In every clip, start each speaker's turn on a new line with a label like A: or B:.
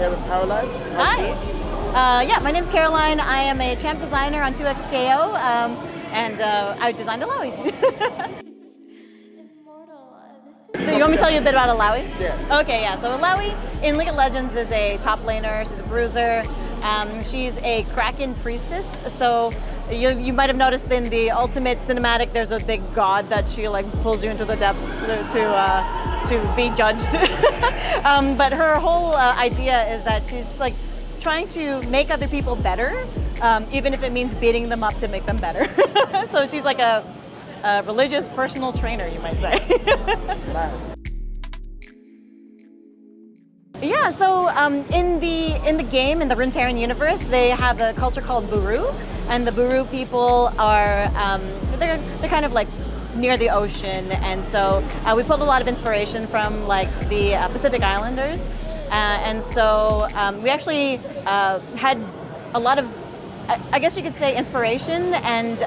A: here with Caroline.
B: Hi. Yeah, my name's Caroline. I am a champ designer on 2XKO, and I designed Illaoi. So you want me to tell you a bit about Illaoi?
A: Yeah.
B: Okay, yeah. So Illaoi in League of Legends is a top laner. She's a bruiser. She's a Kraken priestess. So you might have noticed in the ultimate cinematic, there's a big god that she like pulls you into the depths to be judged. But her whole idea is that she's like trying to make other people better, even if it means beating them up to make them better. So she's like a religious personal trainer, you might say.
A: Nice.
B: Yeah, so in the game, in the Runeterran universe, they have a culture called Buru, and the Buru people are they're kind of like near the ocean, and so we pulled a lot of inspiration from like the Pacific Islanders, and so we actually had a lot of, I guess you could say, inspiration and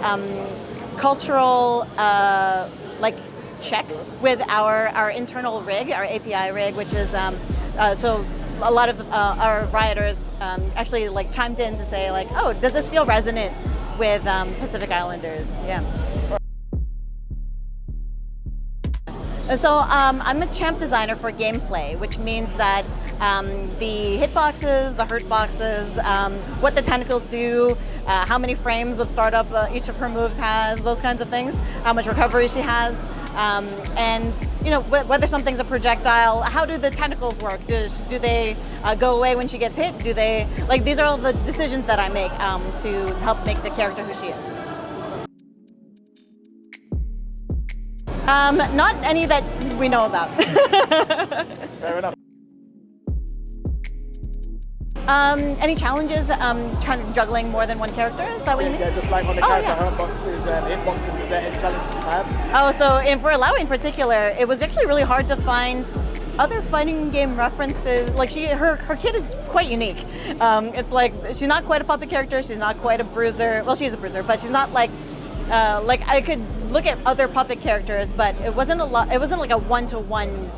B: cultural like checks with our internal rig, our API rig, which is so a lot of our rioters actually like chimed in to say like, oh, does this feel resonant with Pacific Islanders? Yeah. So I'm a champ designer for gameplay, which means that the hitboxes, the hurt boxes, what the tentacles do, how many frames of startup each of her moves has, those kinds of things, how much recovery she has, and you know whether something's a projectile, how do the tentacles work? Do they go away when she gets hit? Do they like these are all the decisions that I make to help make the character who she is. Not any that we know about.
A: Fair enough.
B: Any challenges juggling more than one character? Is that what you mean?
A: Yeah, just like on the character hurt boxes and hitboxes, is there any challenges you have?
B: Oh, so for Illaoi in particular, it was actually really hard to find other fighting game references. Like her kit is quite unique. It's like she's not quite a puppet character. She's not quite a bruiser. Well, she's a bruiser, but she's not like I could look at other puppet characters, but it wasn't It wasn't like a one-to-one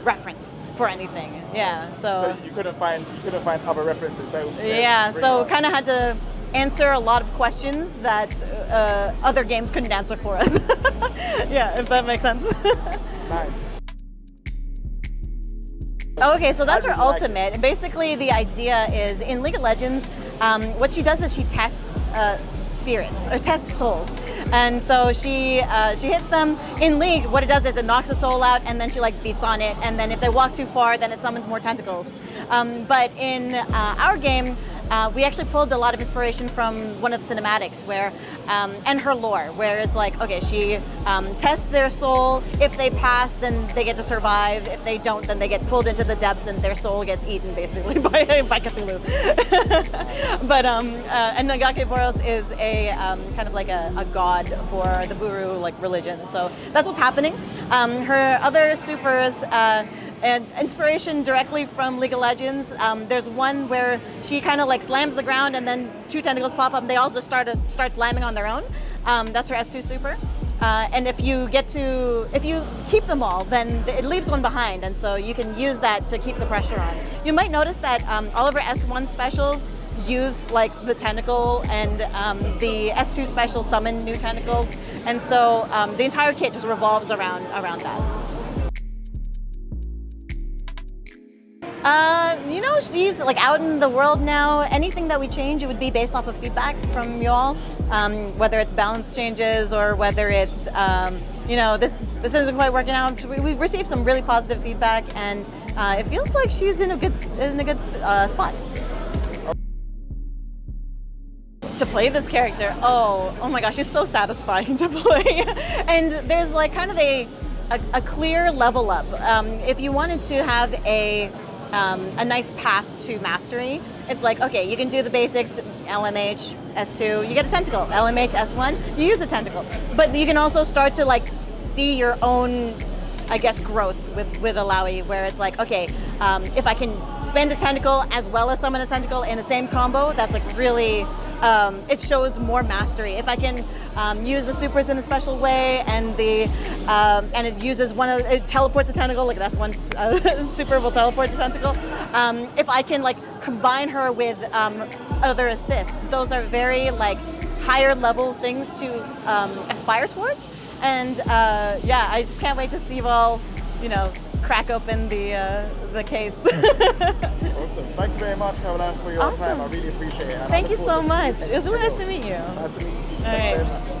B: reference for anything. Yeah.
A: So you couldn't find other references. So
B: yeah. So kind of had to answer a lot of questions that other games couldn't answer for us. Yeah, if that makes sense.
A: Nice.
B: Okay, so that's her ultimate. Basically, the idea is in League of Legends, what she does is she tests spirits or tests souls, and so she hits them in League. What it does is it knocks a soul out, and then she like beats on it, and then if they walk too far, then it summons more tentacles. But in our game, we actually pulled a lot of inspiration from one of the cinematics where, and her lore, where it's like, okay, she tests their soul. If they pass, then they get to survive. If they don't, then they get pulled into the depths and their soul gets eaten basically by Cthulhu. But and Nagake Boros is a kind of like a god for the Buru like religion. So that's what's happening. Her other supers. And inspiration directly from League of Legends. There's one where she kind of like slams the ground and then two tentacles pop up and they all just start slamming on their own. That's her S2 super. And if you keep them all, then it leaves one behind, and so you can use that to keep the pressure on. You might notice that all of her S1 specials use like the tentacle, and the S2 special summon new tentacles, and so the entire kit just revolves around that. You know, she's like out in the world now. Anything that we change, it would be based off of feedback from you all, whether it's balance changes or whether it's, you know, this isn't quite working out. We've received some really positive feedback, and it feels like she's in a good spot. To play this character, oh my gosh, she's so satisfying to play. And there's like kind of a clear level up. If you wanted to have a nice path to mastery, it's like, okay, you can do the basics, LMH, S2, you get a tentacle, LMH, S1, you use the tentacle. But you can also start to like see your own, I guess, growth with Illaoi, where it's like, okay, if I can spend a tentacle as well as summon a tentacle in the same combo, that's like really it shows more mastery. If I can use the supers in a special way, and and it uses it teleports a tentacle, like that's one super will teleport the tentacle. If I can like combine her with other assists, those are very like higher level things to aspire towards. And yeah, I just can't wait to see you all, crack open the case.
A: Awesome. Thank you very much, Caroline, for your time. I really appreciate it.
B: Thank you so much. It was really nice to meet you.
A: Nice to meet you.
B: All right.